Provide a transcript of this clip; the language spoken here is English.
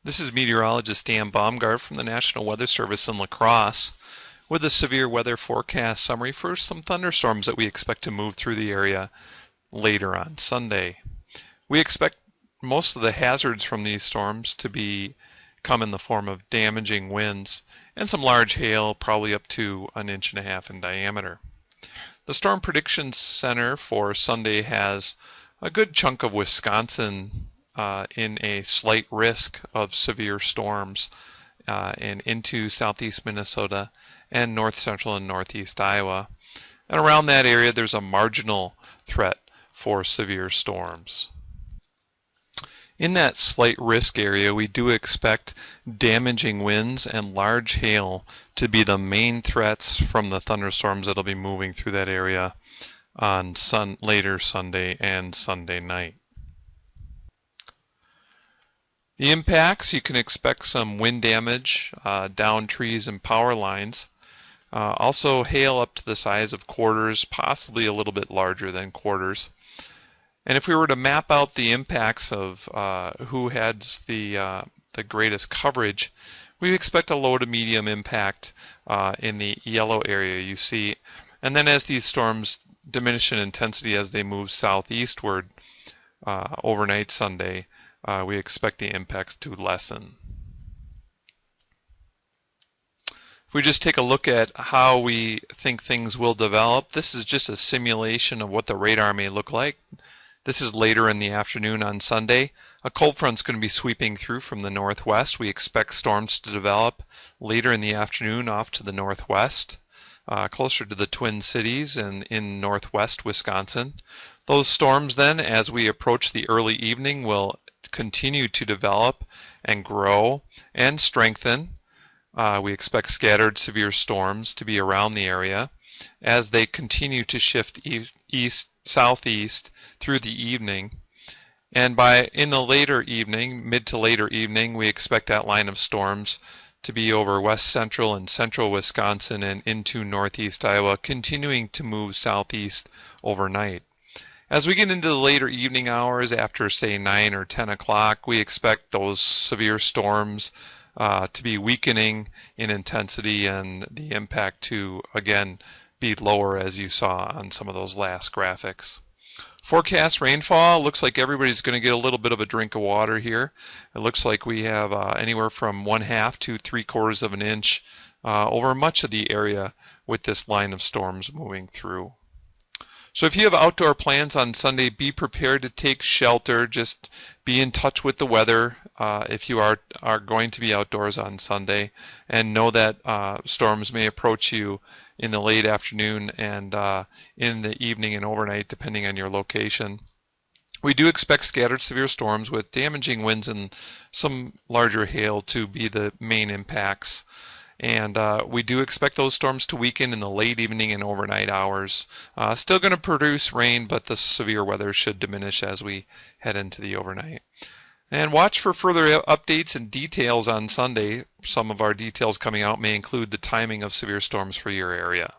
This is meteorologist Dan Baumgart from the National Weather Service in La Crosse with a severe weather forecast summary for some thunderstorms that we expect to move through the area later on Sunday. We expect most of the hazards from these storms to come in the form of damaging winds and some large hail, probably up to 1.5 inches in diameter. The Storm Prediction Center for Sunday has a good chunk of Wisconsin in a slight risk of severe storms and into southeast Minnesota and north central and northeast Iowa. And around that area there's a marginal threat for severe storms. In that slight risk area, we do expect damaging winds and large hail to be the main threats from the thunderstorms that will be moving through that area on later Sunday and Sunday night. The impacts, you can expect some wind damage, down trees and power lines. Also hail up to the size of quarters, possibly a little bit larger than quarters. And if we were to map out the impacts of who has the greatest coverage, we expect a low to medium impact in the yellow area you see. And then as these storms diminish in intensity as they move southeastward overnight Sunday, we expect the impacts to lessen. If we just take a look at how we think things will develop, this is just a simulation of what the radar may look like. This is later in the afternoon on Sunday. A cold front's going to be sweeping through from the northwest. We expect storms to develop later in the afternoon off to the northwest, closer to the Twin Cities and in northwest Wisconsin. Those storms then, as we approach the early evening, will continue to develop and grow and strengthen. We expect scattered severe storms to be around the area as they continue to shift southeast through the evening. And in the later evening, mid to later evening, we expect that line of storms to be over west central and central Wisconsin and into northeast Iowa, continuing to move southeast overnight. As we get into the later evening hours, after say 9 or 10 o'clock, we expect those severe storms to be weakening in intensity and the impact to, again, be lower as you saw on some of those last graphics. Forecast rainfall, looks like everybody's going to get a little bit of a drink of water here. It looks like we have anywhere from 1/2 to 3/4 of an inch over much of the area with this line of storms moving through. So if you have outdoor plans on Sunday, be prepared to take shelter. Just be in touch with the weather if you are going to be outdoors on Sunday, and know that storms may approach you in the late afternoon and in the evening and overnight, depending on your location. We do expect scattered severe storms with damaging winds and some larger hail to be the main impacts. And we do expect those storms to weaken in the late evening and overnight hours. Still going to produce rain, but the severe weather should diminish as we head into the overnight. And watch for further updates and details on Sunday. Some of our details coming out may include the timing of severe storms for your area.